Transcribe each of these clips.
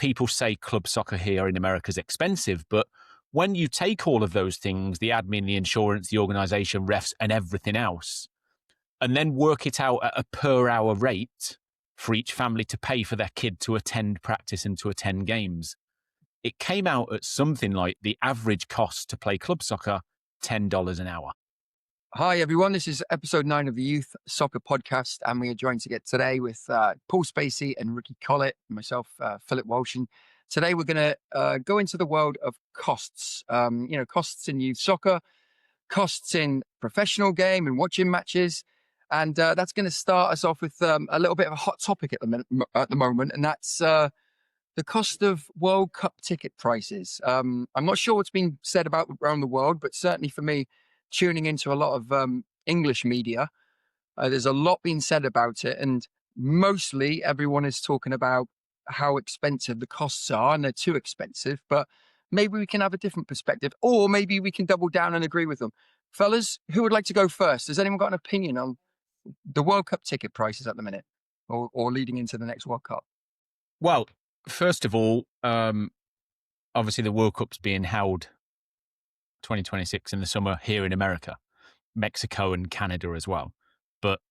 people say club soccer here in America is expensive, but when you take all of those things, the admin, the insurance, the organization, refs, and everything else, and then work it out at a per hour rate for each family to pay for their kid to attend practice and to attend games, it came out at something like the average cost to play club soccer, $10 an hour. Hi, everyone. This is episode 9 of the Youth Soccer Podcast, and we are joined today with Paul Spacey and Ricky Collett, and myself, Philip Walsh. And today we're going to go into the world of costs. Costs in youth soccer, costs in professional game and watching matches. And that's going to start us off with a little bit of a hot topic at the moment, and that's the cost of World Cup ticket prices. I'm not sure what's been said about around the world, but certainly for me, tuning into a lot of English media, there's a lot being said about it, and mostly everyone is talking about how expensive the costs are, and they're too expensive. But maybe we can have a different perspective, or maybe we can double down and agree with them. Fellas, who would like to go first? Has anyone got an opinion on the World Cup ticket prices at the minute, or leading into the next World Cup? Well, first of all, obviously the World Cup's being held 2026 in the summer here in America, Mexico and Canada as well. But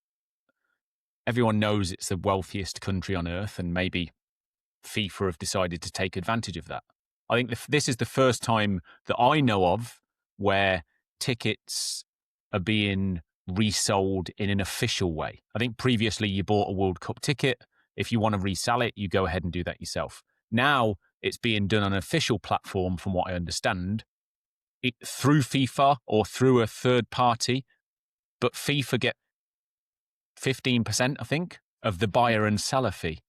everyone knows it's the wealthiest country on earth, and maybe FIFA have decided to take advantage of that. I think this is the first time that I know of where tickets are being resold in an official way. I think previously you bought a World Cup ticket. If you want to resell it, you go ahead and do that yourself. Now it's being done on an official platform, from what I understand, through FIFA or through a third party, but FIFA get 15%, I think, of the buyer and seller fee,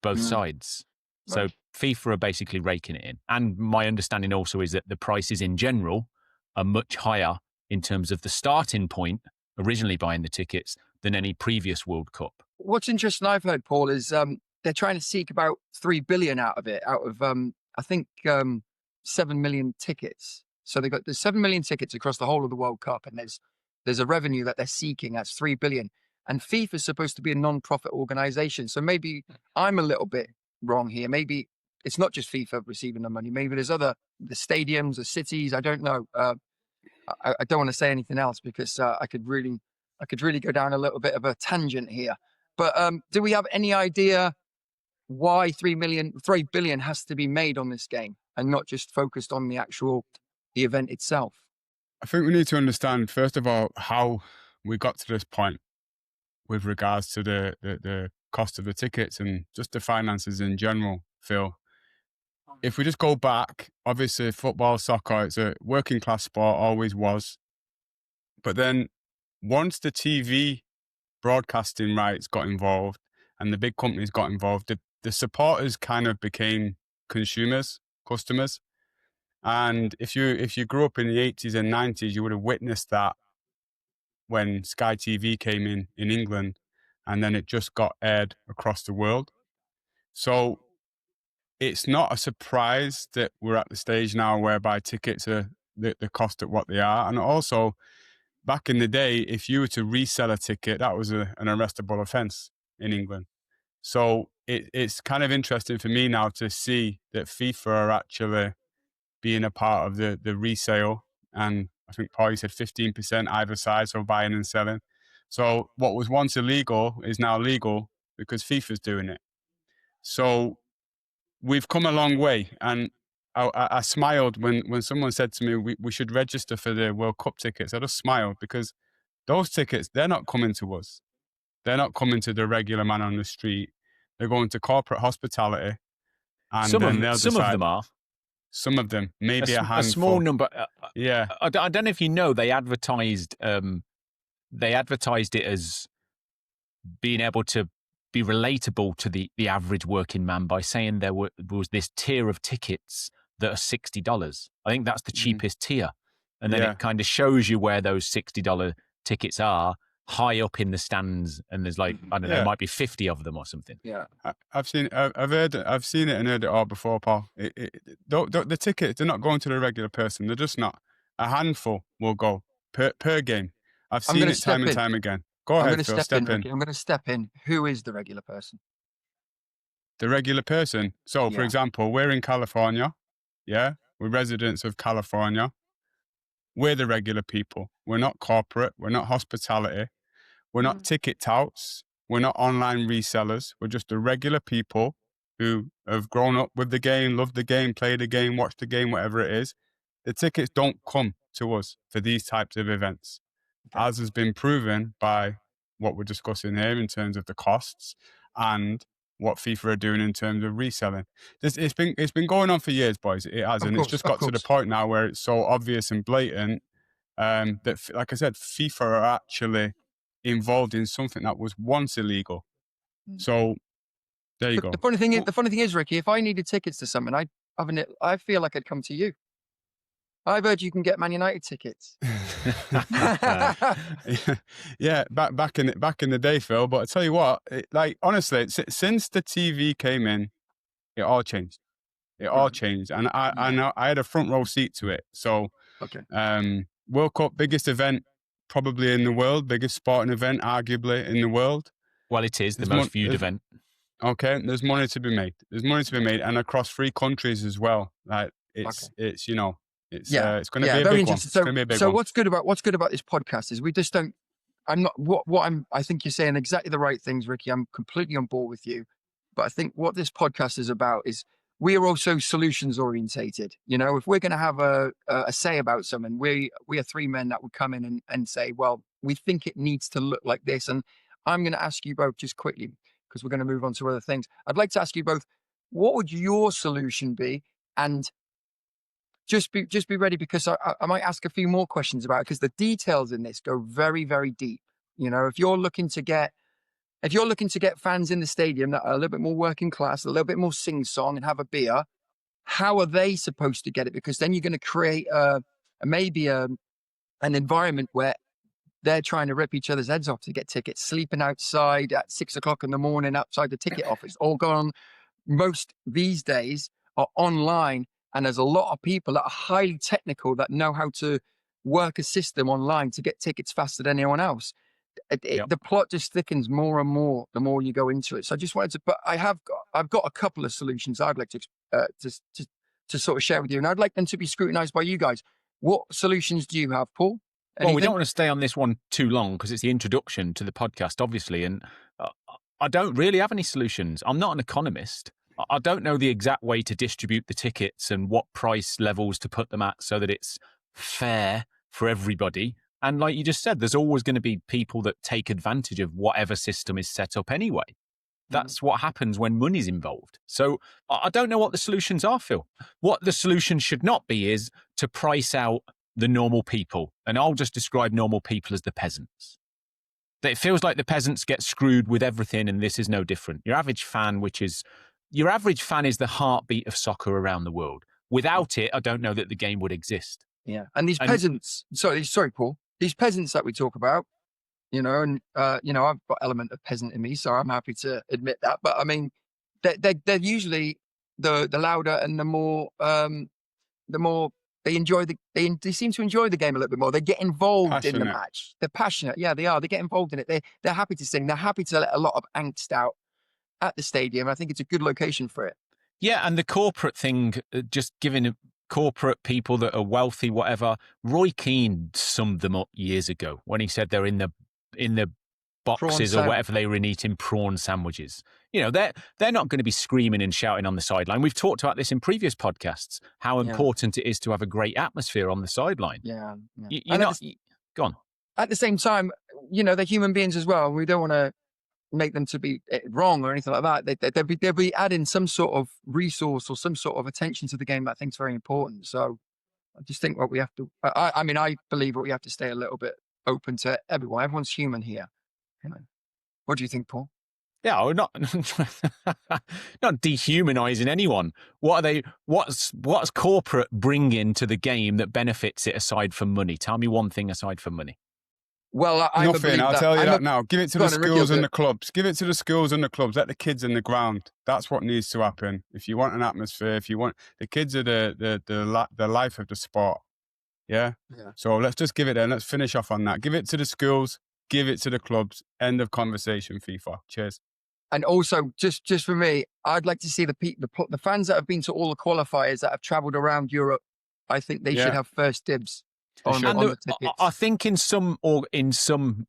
both sides. Right. So FIFA are basically raking it in. And my understanding also is that the prices in general are much higher in terms of the starting point, originally buying the tickets, than any previous World Cup. What's interesting I've heard, Paul, is they're trying to seek about 3 billion out of it, out of, I think, 7 million tickets. So there's 7 million tickets across the whole of the World Cup, and there's a revenue that they're seeking that's 3 billion. And FIFA is supposed to be a non-profit organization. So maybe I'm a little bit wrong here. Maybe it's not just FIFA receiving the money. Maybe there's the stadiums, the cities. I don't know. I don't want to say anything else because I could really go down a little bit of a tangent here. But do we have any idea why 3 billion has to be made on this game and not just focused on the event itself? I think we need to understand, first of all, how we got to this point with regards to the cost of the tickets and just the finances in general, Phil. If we just go back, obviously football, soccer, it's a working class sport, always was. But then once the TV broadcasting rights got involved and the big companies got involved, the supporters kind of became customers. And if you grew up in the 80s and 90s, you would have witnessed that when Sky TV came in England, and then it just got aired across the world. So it's not a surprise that we're at the stage now whereby tickets are the cost at what they are. And also, back in the day, if you were to resell a ticket, that was an arrestable offence in England. So it's kind of interesting for me now to see that FIFA are actually being a part of the resale. And I think Paul said 15% either side, so buying and selling. So what was once illegal is now legal because FIFA's doing it. So we've come a long way. And I smiled when someone said to me, we should register for the World Cup tickets. I just smiled because those tickets, they're not coming to us. They're not coming to the regular man on the street. They're going to corporate hospitality. And some of them are. Some of them, maybe a handful. A small number. Yeah. I don't know if you know, they advertised it as being able to be relatable to the average working man by saying there was this tier of tickets that are $60. I think that's the cheapest tier. And then it kind of shows you where those $60 tickets are, high up in the stands, and there's like, I don't know, it might be 50 of them or something. Yeah. I've seen it and heard it all before, Paul. The tickets, they're not going to the regular person. They're just not. A handful will go per game. I've seen it time and time again. Go ahead, Phil, step in. I'm going to step in. Who is the regular person? the regular person. So, for Yeah. example, we're in California. Yeah. We're residents of California. We're the regular people. We're not corporate. We're not hospitality. We're not ticket touts. We're not online resellers. We're just the regular people who have grown up with the game, love the game, play the game, watch the game, whatever it is. The tickets don't come to us for these types of events, Okay. as has been proven by what we're discussing here in terms of the costs and what FIFA are doing in terms of reselling. It's been going on for years, boys. It has, and it's just got to the point now where it's so obvious and blatant that, like I said, FIFA are actually involved in something that was once illegal. So there you go. The funny thing is, Ricky, if I needed tickets to something, I feel like I'd come to you. I've heard you can get Man United tickets. Yeah, back in the day, Phil. But I tell you what, honestly, since the TV came in, it all changed. It all changed, and I had a front row seat to it. So, World Cup, biggest event probably in the world, biggest sporting event arguably in the world. Well, it is the most viewed event. Okay, there's money to be made. There's money to be made, and across 3 countries as well. Like it's it's going to be a big one. It's going to be a big one. So what's good about this podcast is we just don't. I think you're saying exactly the right things, Ricky. I'm completely on board with you. But I think what this podcast is about is we are also solutions orientated. You know, if we're going to have a say about something, we are 3 men that would come in and say, well, we think it needs to look like this. And I'm going to ask you both just quickly, because we're going to move on to other things. I'd like to ask you both, what would your solution be? And just be ready, because I might ask a few more questions about it, because the details in this go very, very deep. You know, if you're looking to get fans in the stadium that are a little bit more working class, a little bit more sing-song and have a beer, how are they supposed to get it? Because then you're going to create maybe an environment where they're trying to rip each other's heads off to get tickets, sleeping outside at 6 o'clock in the morning outside the ticket office. All gone. Most these days are online, and there's a lot of people that are highly technical that know how to work a system online to get tickets faster than anyone else. The plot just thickens more and more the more you go into it. So I just wanted to, but I've got a couple of solutions I'd like to sort of share with you, and I'd like them to be scrutinized by you guys. What solutions do you have, Paul? Anything? Well, we don't want to stay on this one too long because it's the introduction to the podcast, obviously, and I don't really have any solutions. I'm not an economist. I don't know the exact way to distribute the tickets and what price levels to put them at so that it's fair for everybody. And like you just said, there's always going to be people that take advantage of whatever system is set up anyway. That's what happens when money's involved. So I don't know what the solutions are, Phil. What the solution should not be is to price out the normal people. And I'll just describe normal people as the peasants. That it feels like the peasants get screwed with everything, and this is no different. Your average fan is the heartbeat of soccer around the world. Without it, I don't know that the game would exist. Yeah. And these peasants, sorry, Paul, these peasants that we talk about, I've got element of peasant in me, so I'm happy to admit that. But I mean, they're usually the louder and the more they enjoy they seem to enjoy the game a little bit more. They get involved in the match. They're passionate. Yeah, they are. They get involved in it. They're happy to sing. They're happy to let a lot of angst out at the stadium. I think it's a good location for it. Yeah, and the corporate thing, just giving corporate people that are wealthy, whatever. Roy Keane summed them up years ago when he said they're in the boxes or whatever they were in, eating prawn sandwiches. They're not going to be screaming and shouting on the sideline. We've talked about this in previous podcasts, how important it is to have a great atmosphere on the sideline. Yeah. Go on. At the same time, they're human beings as well. We don't want to make them to be wrong or anything like that. They'll be adding some sort of resource or some sort of attention to the game that I think is very important. So I just think what we have to, I believe what we have to stay a little bit open to everyone. Everyone's human here. What do you think, Paul? Yeah, we're not dehumanizing anyone. What's corporate bringing to the game that benefits it aside from money? Tell me one thing aside from money. Well, nothing. I'll tell you that now. Give it to the schools and the clubs. Give it to the schools and the clubs. Let the kids in the ground. That's what needs to happen. If you want an atmosphere, the kids are the life of the sport. Yeah. So let's just give it there. Let's finish off on that. Give it to the schools. Give it to the clubs. End of conversation. FIFA. Cheers. And also, just for me, I'd like to see the fans that have been to all the qualifiers that have travelled around Europe. I think they should Yeah. have first dibs on should. the tickets. I think in some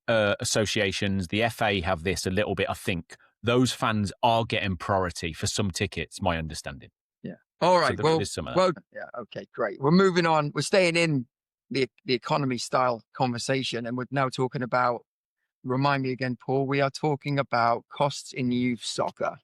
associations, the FA have this a little bit. I think those fans are getting priority for some tickets. My understanding. Yeah. All right. So well, there's some of that. yeah. Okay. Great. We're moving on. We're staying in the economy style conversation, and we're now talking about. Remind me again, Paul. We are talking about costs in youth soccer.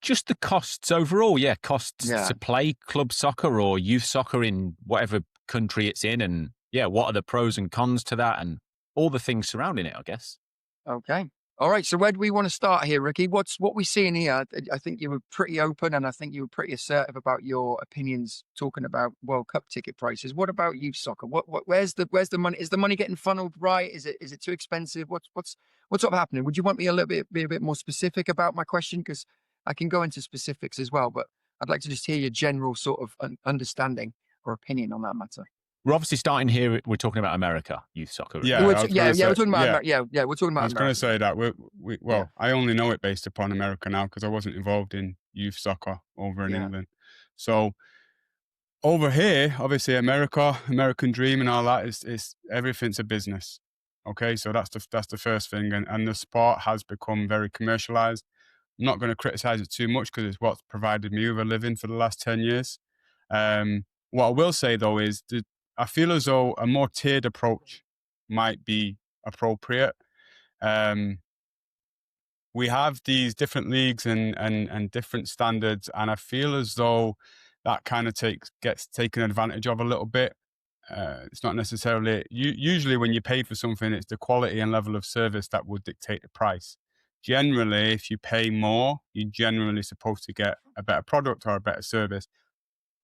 Just the costs overall, yeah, costs Yeah. to play club soccer or youth soccer in whatever country it's in, and yeah, what are the pros and cons to that, and all the things surrounding it, I guess. Okay. All right. So where do we want to start here, Ricky? What we seeing here? I think you were pretty open, and I think you were pretty assertive about your opinions talking about World Cup ticket prices. What about youth soccer? Where's the money? Is the money getting funneled right? Is it too expensive? What's sort of happening? Would you want me be a bit more specific about my question? Because I can go into specifics as well, but I'd like to just hear your general sort of understanding or opinion on that matter. We're obviously starting here. We're talking about America youth soccer. Yeah, we're I was talking gonna say- about we're talking about. I was going to say that Yeah. I only know it based upon America now because I wasn't involved in youth soccer over in Yeah. England. So over here, obviously, American dream, and all that is everything's a business. Okay, so that's the first thing, and the sport has become very commercialized. I'm not going to criticize it too much because it's what's provided me with a living for the last 10 years. What I will say though is that I feel as though a more tiered approach might be appropriate. We have these different leagues and different standards, and I feel as though that kind of gets taken advantage of a little bit. It's not necessarily usually when you pay for something, it's the quality and level of service that will dictate the price. Generally, if you pay more, you're generally supposed to get a better product or a better service.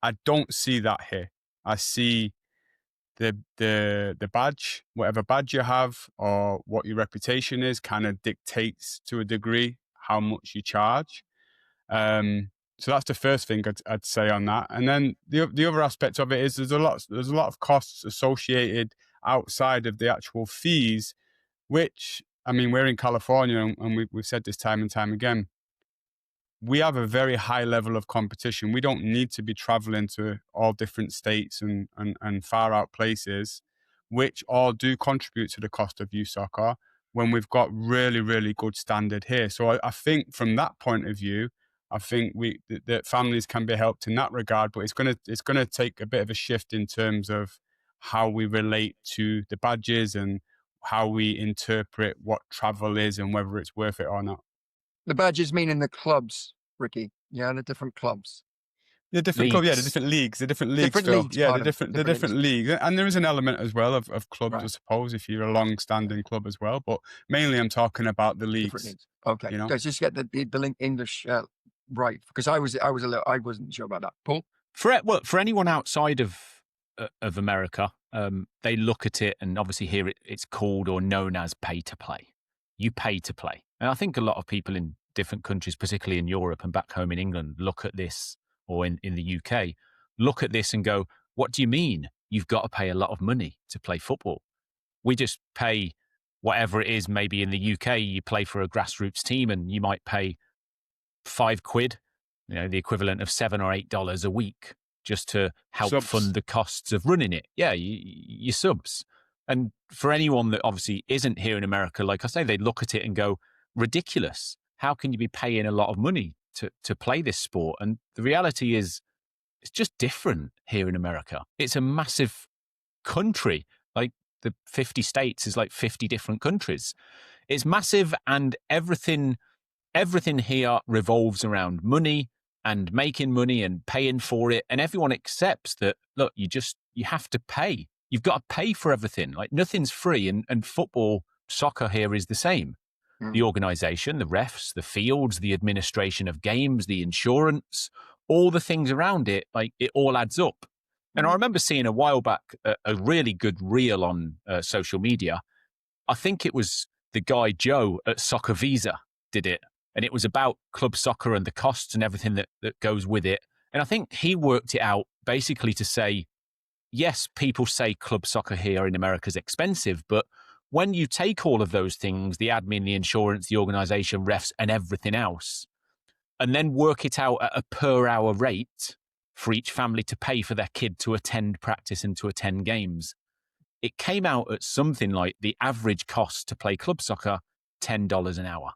I don't see that here. I see the badge, whatever badge you have or what your reputation is, kind of dictates to a degree how much you charge. So that's the first thing I'd say on that. And then the other aspect of it is there's a lot of costs associated outside of the actual fees, which, I mean, we're in California and we've said this time and time again. We have a very high level of competition. We don't need to be traveling to all different states and far out places, which all do contribute to the cost of youth soccer when we've got really, really good standard here. So I think from that point of view, I think that families can be helped in that regard, but it's gonna take a bit of a shift in terms of how we relate to the badges and how we interpret what travel is and whether it's worth it or not. The badges meaning the clubs, Ricky. Yeah, the different clubs. The different clubs, yeah, the Leagues. different leagues, Different Phil. leagues, Yeah, pardon. the different leagues, and there is an element as well of clubs, Right. I suppose, if you're a long-standing club as well. But mainly, I'm talking about the Different leagues. leagues. Okay. You know? Let's just get the English right, because I wasn't sure about that. Paul? For anyone outside of America, they look at it, and obviously here it's called or known as pay to play. You pay to play, and I think a lot of people in different countries, particularly in Europe and back home in England, look at this, or in the UK, look at this and go, "What do you mean? You've got to pay a lot of money to play football? We just pay whatever it is. Maybe in the UK, you play for a grassroots team, and you might pay £5, the equivalent of $7 or $8 a week, just to help Subs. fund the costs of running it. Yeah, your subs. And for anyone that obviously isn't here in America, like I say, they look at it and go, ridiculous. How can you be paying a lot of money to play this sport? And the reality is, it's just different here in America. It's a massive country. Like the 50 states is like 50 different countries. It's massive, and everything here revolves around money and making money and paying for it. And everyone accepts that, look, you have to pay. You've got to pay for everything. Like nothing's free. And football, soccer here is the same. The organization, the refs, the fields, the administration of games, the insurance, all the things around it, like it all adds up. And I remember seeing a while back a really good reel on social media. I think it was the guy Joe at Soccer Visa did it. And it was about club soccer and the costs and everything that goes with it. And I think he worked it out basically to say, yes, people say club soccer here in America is expensive, but when you take all of those things, the admin, the insurance, the organization, refs, and everything else, and then work it out at a per hour rate for each family to pay for their kid to attend practice and to attend games, it came out at something like the average cost to play club soccer, $10 an hour.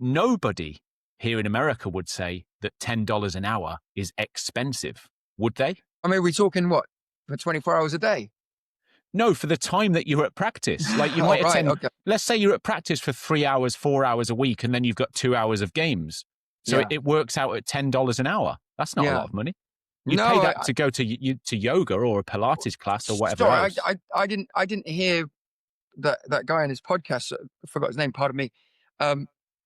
Nobody here in America would say that $10 an hour is expensive, would they? I mean, we're talking what, for 24 hours a day? No, for the time that you're at practice. Like you might Right, attend, okay. let's say you're at practice for 3 hours, 4 hours a week, and then you've got 2 hours of games. So Yeah. it works out at $10 an hour. That's not a Yeah. lot of money. You No, pay that to go to yoga or a Pilates class or whatever sorry, else. I didn't hear that guy on his podcast. I forgot his name. Pardon me.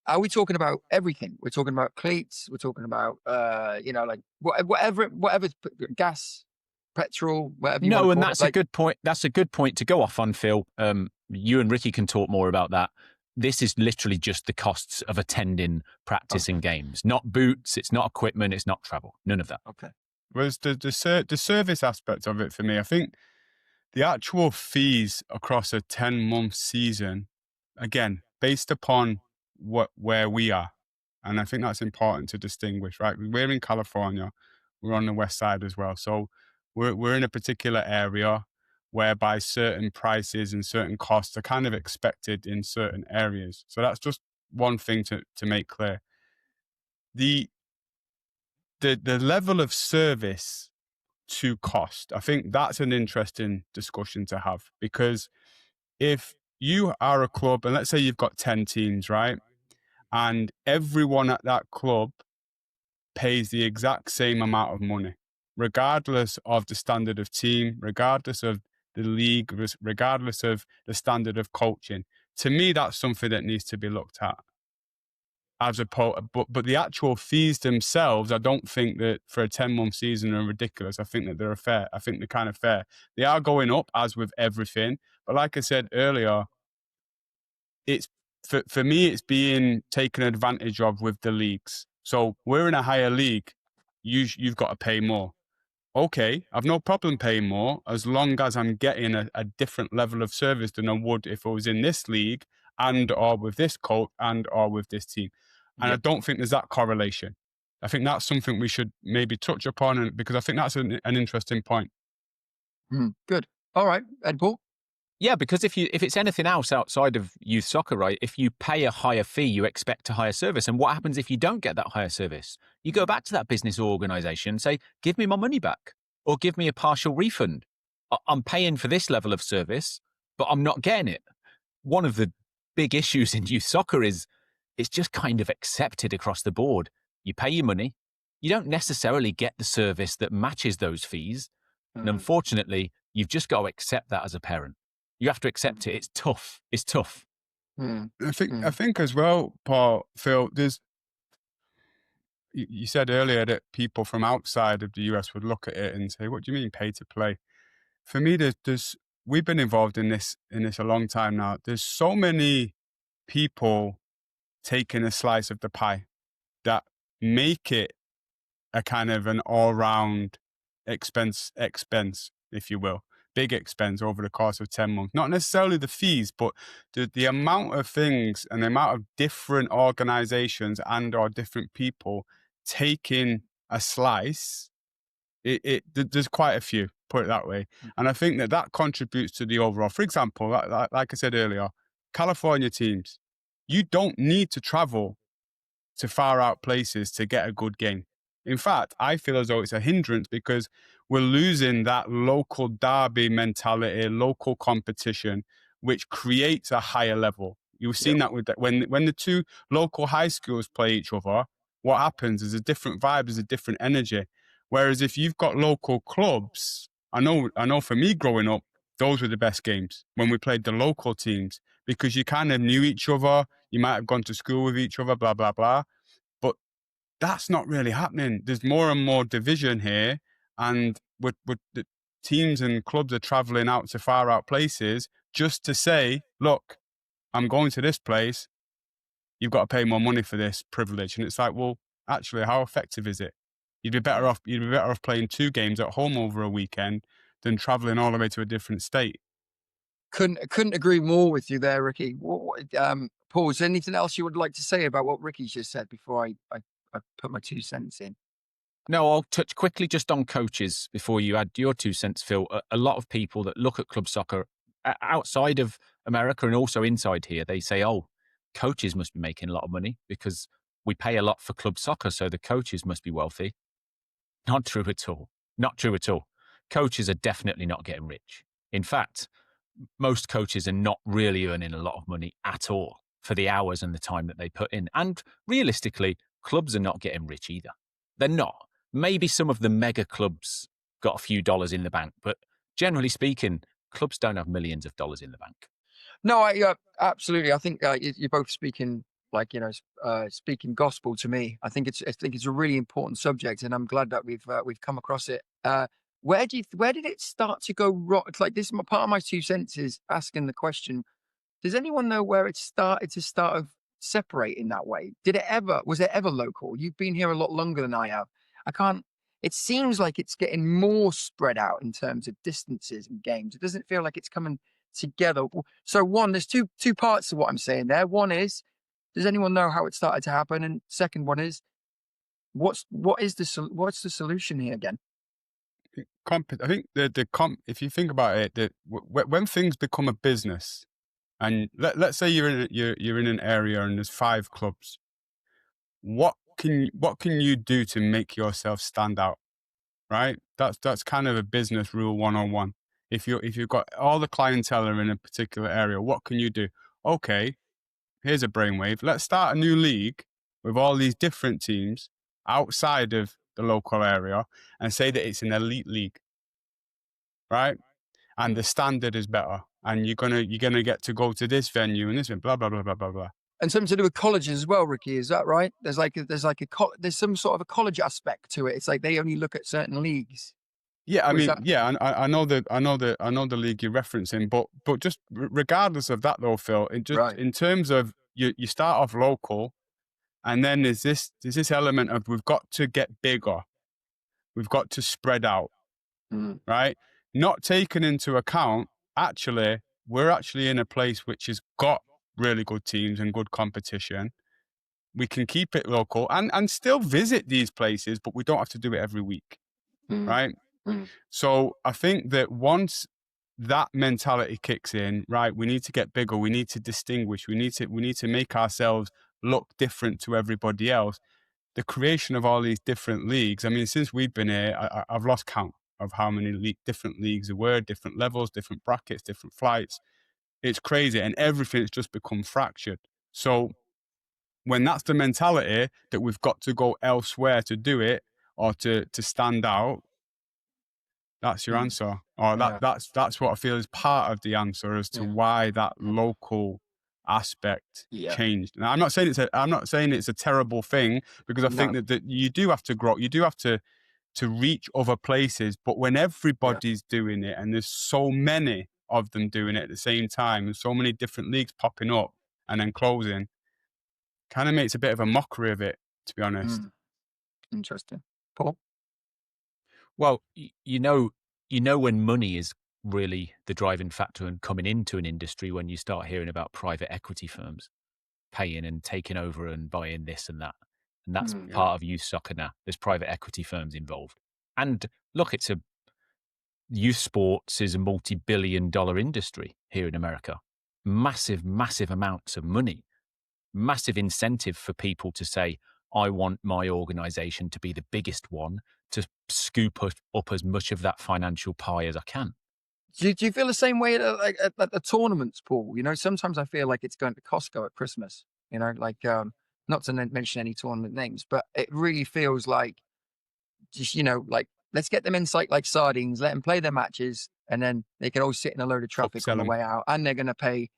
Are we talking about everything? We're talking about cleats. We're talking about like whatever gas, petrol, whatever you want No, to and call that's it. a good point. That's a good point to go off on, Phil. You and Ricky can talk more about that. This is literally just the costs of attending practice and games, not boots. It's not equipment. It's not travel. None of that. Okay. Whereas the service aspect of it for me, I think the actual fees across a 10-month season, again, based upon where we are, and I think that's important to distinguish, right? We're in California, we're on the west side as well, so we're in a particular area whereby certain prices and certain costs are kind of expected in certain areas. So that's just one thing to make clear. The level of service to cost, I think that's an interesting discussion to have, because if you are a club and let's say you've got 10 teams, right? And everyone at that club pays the exact same amount of money, regardless of the standard of team, regardless of the league, regardless of the standard of coaching. To me, that's something that needs to be looked at. But the actual fees themselves, I don't think that for a 10-month season are ridiculous. I think that they're fair. I think they're kind of fair. They are going up as with everything. But like I said earlier, it's for me, it's being taken advantage of with the leagues. So we're in a higher league. You've got to pay more. Okay, I've no problem paying more as long as I'm getting a different level of service than I would if I was in this league and or with this coach and or with this team. And I don't think there's that correlation. I think that's something we should maybe touch upon, because I think that's an interesting point. Good. All right, Ed Paul. Yeah, because if it's anything else outside of youth soccer, right? If you pay a higher fee, you expect a higher service. And what happens if you don't get that higher service? You go back to that business or organization and say, give me my money back or give me a partial refund. I'm paying for this level of service, but I'm not getting it. One of the big issues in youth soccer is it's just kind of accepted across the board. You pay your money. You don't necessarily get the service that matches those fees. And unfortunately, you've just got to accept that as a parent. You have to accept it. It's tough. It's tough. I think as well, Paul, Phil, you said earlier that people from outside of the US would look at it and say, what do you mean pay to play? For me, we've been involved in this a long time now. There's so many people taking a slice of the pie that make it a kind of an all-round expense, if you will. Big expense over the course of 10 months. Not necessarily the fees, but the amount of things and the amount of different organizations and or different people taking a slice, there's quite a few, put it that way. And I think that contributes to the overall. For example, like I said earlier, California teams, you don't need to travel to far out places to get a good game. In fact, I feel as though it's a hindrance because we're losing that local derby mentality, local competition, which creates a higher level. You've seen that with that when the two local high schools play each other, what happens is a different vibe, there's a different energy. Whereas if you've got local clubs, I know for me growing up, those were the best games when we played the local teams because you kind of knew each other. You might have gone to school with each other, blah, blah, blah. But that's not really happening. There's more and more division here. And with the teams and clubs are traveling out to far out places just to say, look, I'm going to this place. You've got to pay more money for this privilege. And it's like, well, actually, how effective is it? You'd be better off playing 2 games at home over a weekend than traveling all the way to a different state. Couldn't agree more with you there, Ricky. Paul, is there anything else you would like to say about what Ricky's just said before I put my 2 cents in? No, I'll touch quickly just on coaches before you add your 2 cents, Phil. A lot of people that look at club soccer outside of America and also inside here, they say, oh, coaches must be making a lot of money because we pay a lot for club soccer, so the coaches must be wealthy. Not true at all. Not true at all. Coaches are definitely not getting rich. In fact, most coaches are not really earning a lot of money at all for the hours and the time that they put in. And realistically, clubs are not getting rich either. They're not. Maybe some of the mega clubs got a few dollars in the bank, but generally speaking, clubs don't have millions of dollars in the bank. No, absolutely. I think you're both speaking speaking gospel to me. I think it's a really important subject, and I'm glad that we've come across it. Where did it start to go wrong? Like this, part of my 2 cents is asking the question: does anyone know where it started to separate in that way? Was it ever local? You've been here a lot longer than I have. I can't. It seems like it's getting more spread out in terms of distances and games. It doesn't feel like it's coming together. So one, there's two parts to what I'm saying there. One is, does anyone know how it started to happen? And second one is, what's the solution here again? I think if you think about it, when things become a business, and let's say you're in an area and there's 5 clubs, what can you do to make yourself stand out? Right? That's kind of a business rule 101. If you've got all the clientele are in a particular area, what can you do? Okay, here's a brainwave. Let's start a new league with all these different teams outside of the local area and say that it's an elite league, right? And the standard is better, and you're gonna get to go to this venue and this venue, blah blah blah blah blah blah. And something to do with colleges as well, Ricky. Is that right? There's some sort of a college aspect to it. It's like they only look at certain leagues. Yeah, I Or is mean, that- yeah, I know the league you're referencing, but just regardless of that though, Phil, Right. in terms of you start off local, and then there's this element of we've got to get bigger, we've got to spread out, Mm, right? Not taken into account, actually, we're actually in a place which has got really good teams and good competition. We can keep it local and still visit these places, but we don't have to do it every week, mm, right? mm. So I think that once that mentality kicks in, right, we need to get bigger, we need to distinguish, we need to make ourselves look different to everybody else. The creation of all these different leagues, I mean, since we've been here, I've lost count of how many different leagues there were, different levels, different brackets, different flights. It's crazy, and everything's just become fractured. So when that's the mentality that we've got to go elsewhere to do it or to stand out, that's your Mm. answer. Or Yeah. that's what I feel is part of the answer as to Yeah. why that local aspect Yeah. changed. Now, I'm not saying it's a terrible thing, because I think No. that you do have to grow, you do have to reach other places, but when everybody's doing it and there's so many of them doing it at the same time and so many different leagues popping up and then closing, kind of makes a bit of a mockery of it, to be honest. Interesting. Paul? Well, you know when money is really the driving factor and coming into an industry when you start hearing about private equity firms paying and taking over and buying this and that. And that's Mm. part of youth soccer now. There's private equity firms involved. And look, youth sports is a multi-billion-dollar industry here in America. Massive, massive amounts of money. Massive incentive for people to say, I want my organization to be the biggest one, to scoop up as much of that financial pie as I can. Do you feel the same way at the tournaments, Paul? You know, sometimes I feel like it's going to Costco at Christmas. You know, not to mention any tournament names, but it really feels like just let's get them in sight like sardines, let them play their matches, and then they can all sit in a load of traffic on Upsell the 'em. way out, and they're going to pay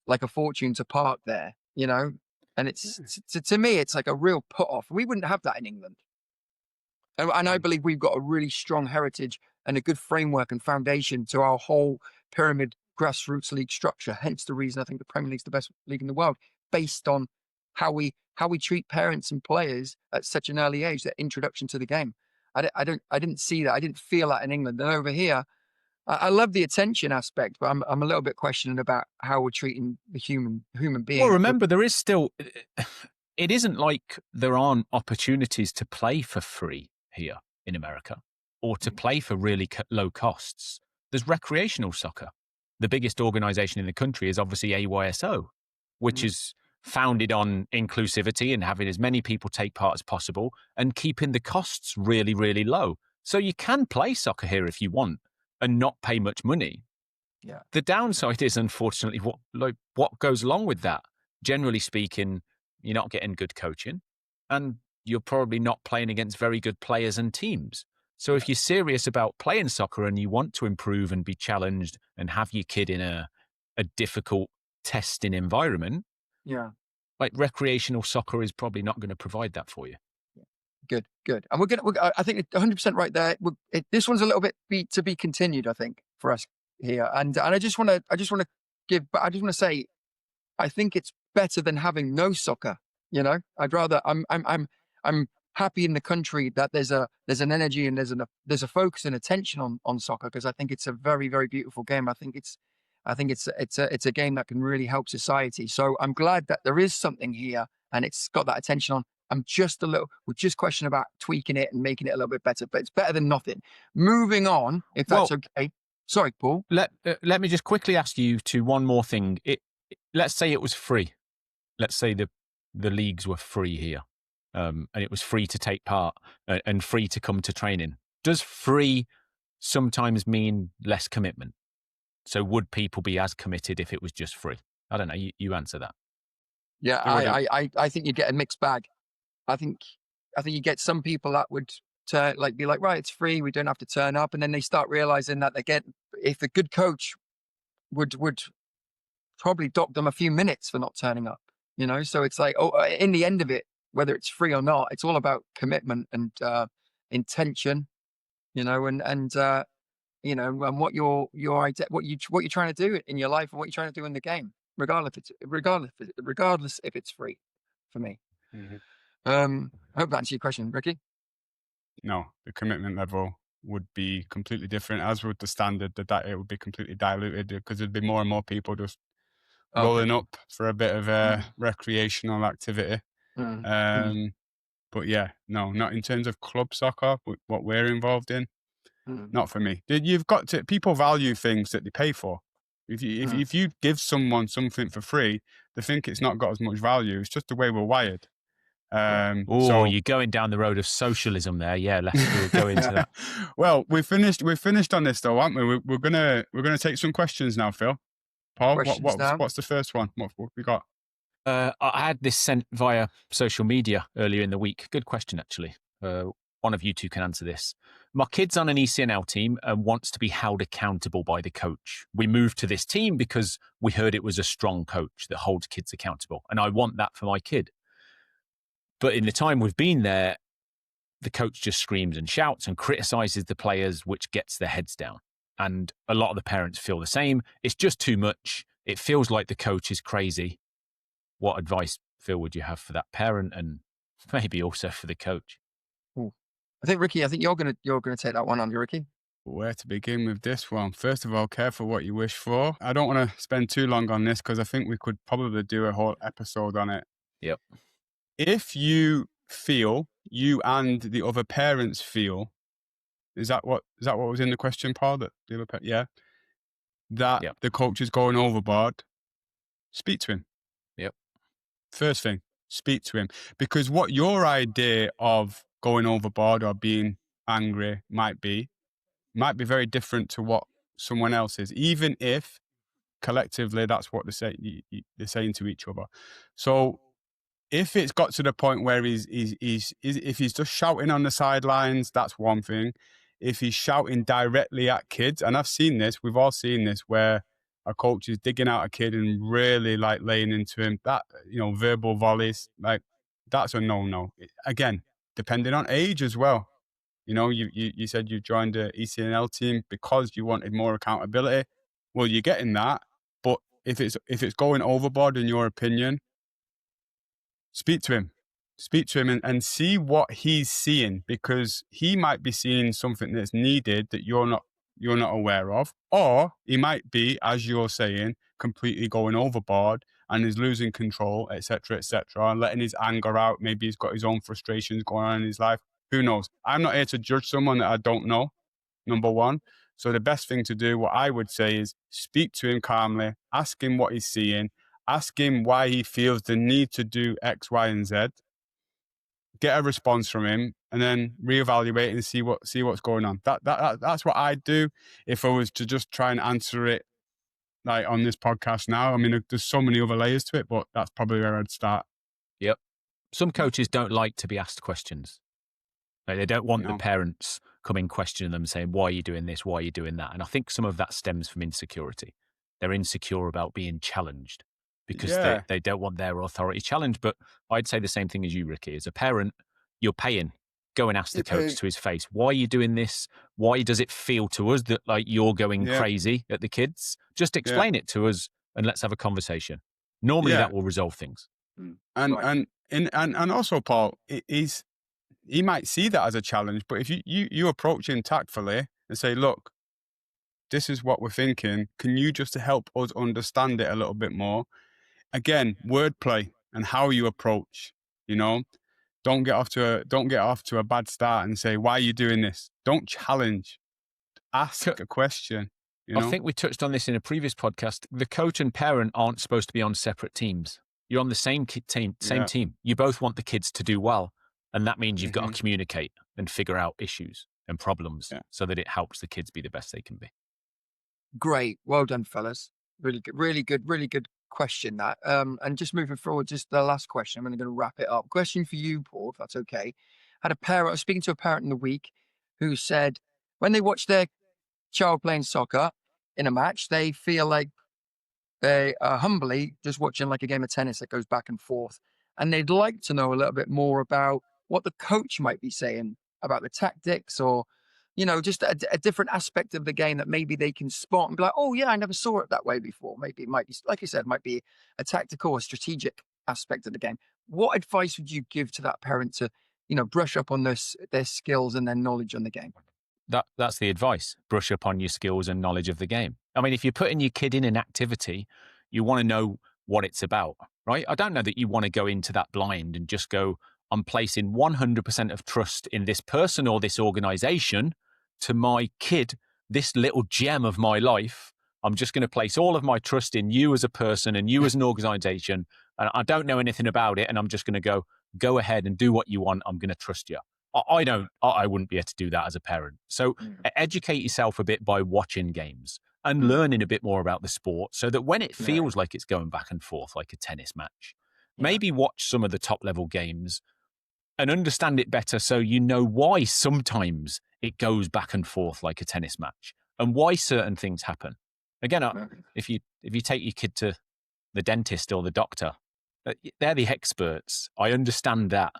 like a fortune to park there. You know, and it's to me, it's like a real put off. We wouldn't have that in England. And I believe we've got a really strong heritage and a good framework and foundation to our whole pyramid grassroots league structure. Hence the reason I think the Premier League's the best league in the world, based on how we treat parents and players at such an early age. Their introduction to the game. I didn't see that. I didn't feel that in England. And over here, I love the attention aspect, but I'm a little bit questioning about how we're treating the human Well, being. remember, there is still, it isn't like there aren't opportunities to play for free here in America or to play for really low costs. There's recreational soccer. The biggest organization in the country is obviously AYSO, which is founded on inclusivity and having as many people take part as possible and keeping the costs really, really low. So you can play soccer here if you want and not pay much money. Yeah. The downside is, unfortunately, what goes along with that. Generally speaking, you're not getting good coaching, and you're probably not playing against very good players and teams. So if you're serious about playing soccer and you want to improve and be challenged and have your kid in a difficult testing environment, Yeah. like recreational soccer is probably not going to provide that for you. Good. And I think 100% right there. This one's a little bit to be continued, I think, for us here. And I just want to say, I think it's better than having no soccer. I'd rather, I'm happy in the country that there's an energy and there's a focus and attention on soccer, because I think it's a very, very beautiful game. I think it's a game that can really help society. So I'm glad that there is something here and it's got that attention on. We're just questioning about tweaking it and making it a little bit better, but it's better than nothing. Moving on, if that's okay. Sorry, Paul. Let me just quickly ask you to one more thing. Let's say it was free. Let's say the leagues were free here, and it was free to take part and free to come to training. Does free sometimes mean less commitment? So would people be as committed if it was just free? I don't know. You answer that. Yeah, I think you get a mixed bag. I think you get some people that would be like, right, it's free, we don't have to turn up, and then they start realizing that if a good coach would probably dock them a few minutes for not turning up. So it's like, in the end of it, whether it's free or not, it's all about commitment and intention. And what what you're trying to do in your life and what you're trying to do in the game, regardless if it's free. For me. Mm-hmm. I hope that answers your question, Ricky. No, the commitment level would be completely different, as would the standard. That it would be completely diluted because there'd be more and more people just rolling up for a bit of recreational activity. But yeah, no, not in terms of club soccer, what we're involved in. Not for me. You've got to. People value things that they pay for. If you give someone something for free, they think it's not got as much value. It's just the way we're wired. So you're going down the road of socialism there. Yeah, we'll go into that. Well, we've finished on this though, aren't we? We're gonna take some questions now, Phil. Paul, what's the first one? What we got? I had this sent via social media earlier in the week. Good question, actually. One of you two can answer this. My kid's on an ECNL team and wants to be held accountable by the coach. We moved to this team because we heard it was a strong coach that holds kids accountable, and I want that for my kid. But in the time we've been there, the coach just screams and shouts and criticizes the players, which gets their heads down. And a lot of the parents feel the same. It's just too much. It feels like the coach is crazy. What advice, Phil, would you have for that parent and maybe also for the coach? I think, Ricky, you're gonna take that one on you, Ricky. Where to begin with this one? First of all, careful what you wish for. I don't want to spend too long on this because I think we could probably do a whole episode on it. Yep. If you feel, you and the other parents feel, is that what was in the question, Paul? That the other the coach is going overboard, speak to him. Yep. First thing, speak to him. Because what your idea of going overboard or being angry might be very different to what someone else is, even if collectively that's what they're saying to each other. So if it's got to the point where if he's just shouting on the sidelines, that's one thing. If he's shouting directly at kids, and I've seen this, we've all seen this, where a coach is digging out a kid and really like laying into him, that, verbal volleys, like that's a no. Again, depending on age as well. You said you joined the ECNL team because you wanted more accountability. Well, you're getting that, but if it's going overboard in your opinion, speak to him and see what he's seeing, because he might be seeing something that's needed that you're not you're not aware of, or he might be, as you're saying, completely going overboard and is losing control, etc., and letting his anger out. Maybe he's got his own frustrations going on in his life. Who knows? I'm not here to judge someone that I don't know, number one. So the best thing to do, what I would say, is speak to him calmly, ask him what he's seeing, ask him why he feels the need to do X, Y, and Z, get a response from him, and then reevaluate and see what's going on. That's what I'd do if I was to just try and answer it like on this podcast now. I mean, there's so many other layers to it, but that's probably where I'd start. Yep. Some coaches don't like to be asked questions. Like, they don't want the No. parents coming questioning them, saying, why are you doing this? Why are you doing that? And I think some of that stems from insecurity. They're insecure about being challenged because Yeah. they don't want their authority challenged. But I'd say the same thing as you, Ricky. As a parent, you're paying. Go and ask the coach to his face, why are you doing this? Why does it feel to us that like you're going crazy at the kids? Just explain it to us and let's have a conversation. Normally that will resolve things. And also, Paul, he might see that as a challenge, but if you approach him tactfully and say, look, this is what we're thinking, can you just help us understand it a little bit more? Again, wordplay and how you approach, don't get off to a bad start and say, why are you doing this? Don't challenge, ask a question. I think we touched on this in a previous podcast. The coach and parent aren't supposed to be on separate teams. You're on the same team. You both want the kids to do well. And that means you've got to communicate and figure out issues and problems so that it helps the kids be the best they can be. Great. Well done, fellas. Really good question, that. And just moving forward, just the last question. I'm going to wrap it up. Question for you, Paul, if that's okay. I was speaking to a parent in the week who said when they watch their child playing soccer in a match, they feel like they are humbly just watching like a game of tennis that goes back and forth. And they'd like to know a little bit more about what the coach might be saying about the tactics, or, just a different aspect of the game that maybe they can spot and be like, oh yeah, I never saw it that way before. Maybe it might be, like you said, might be a tactical or strategic aspect of the game. What advice would you give to that parent to, brush up on their skills and their knowledge on the game? That's the advice. Brush up on your skills and knowledge of the game. I mean, if you're putting your kid in an activity, you want to know what it's about, right? I don't know that you want to go into that blind and just go, I'm placing 100% of trust in this person or this organization to my kid, this little gem of my life. I'm just going to place all of my trust in you as a person and you as an organization. And I don't know anything about it. And I'm just going to go ahead and do what you want. I'm going to trust you. I wouldn't be able to do that as a parent. So educate yourself a bit by watching games and learning a bit more about the sport so that when it feels like it's going back and forth like a tennis match, maybe watch some of the top level games and understand it better so you know why sometimes it goes back and forth like a tennis match and why certain things happen. Again, if you take your kid to the dentist or the doctor, they're the experts. I understand that.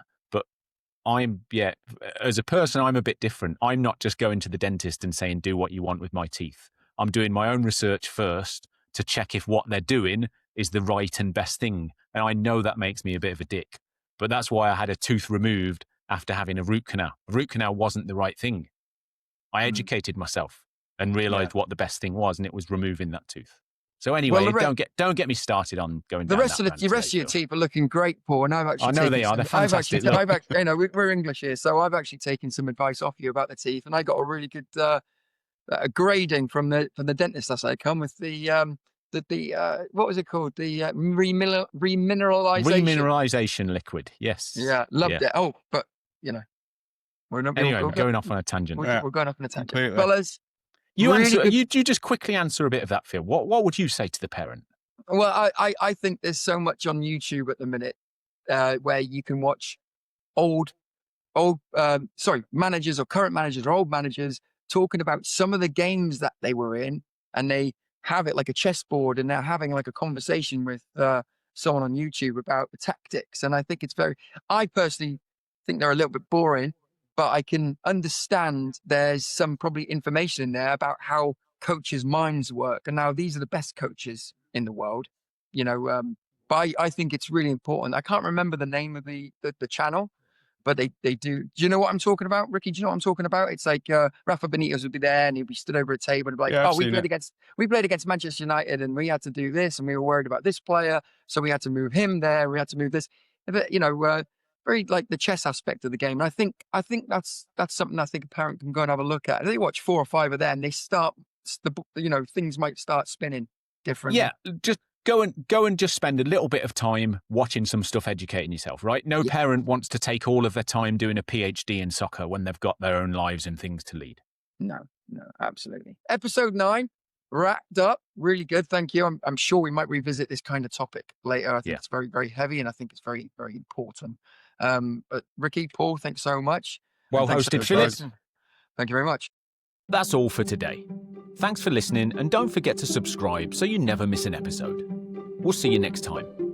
As a person, I'm a bit different. I'm not just going to the dentist and saying, do what you want with my teeth. I'm doing my own research first to check if what they're doing is the right and best thing. And I know that makes me a bit of a dick, but that's why I had a tooth removed after having a root canal. A root canal wasn't the right thing. I educated myself and realized what the best thing was, and it was removing that tooth. So anyway, don't get me started on going down the rest of your teeth are looking great, Paul. And I've actually I know they are. They're fantastic. We're English here, so I've actually taken some advice off you about the teeth, and I got a really good grading from the dentist as I come with the what was it called? The remineralization liquid. Yes. Yeah, loved it. Oh, but we're going off on a tangent. We're going off on a tangent, Completely. fellas. You just quickly answer a bit of that, Phil. What would you say to the parent? Well, I think there's so much on YouTube at the minute where you can watch managers or current managers or old managers talking about some of the games that they were in, and they have it like a chessboard, and they're having like a conversation with someone on YouTube about the tactics. And I think I personally think they're a little bit boring, but I can understand there's some probably information in there about how coaches' minds work. And now these are the best coaches in the world, but I think it's really important. I can't remember the name of the channel, but they do. Do you know what I'm talking about, Ricky? Do you know what I'm talking about? It's like Rafa Benitez would be there and he'd be stood over a table and be like, Yeah, I've "Oh, we seen played it. against Manchester United and we had to do this and we were worried about this player, so we had to move him there. We had to move this." But, very like the chess aspect of the game. And I think that's something I think a parent can go and have a look at. If they watch 4 or 5 of them, they start things might start spinning differently. Yeah, just go and just spend a little bit of time watching some stuff, educating yourself, right? No Yeah. parent wants to take all of their time doing a PhD in soccer when they've got their own lives and things to lead. No, absolutely. Episode 9 wrapped up. Really good. Thank you. I'm sure we might revisit this kind of topic later. I think it's very, very heavy and I think it's very, very important. But Ricky, Paul, thanks so much. Well And thanks hosted, for Philip. listening. Thank you very much. That's all for today. Thanks for listening and don't forget to subscribe so you never miss an episode. We'll see you next time.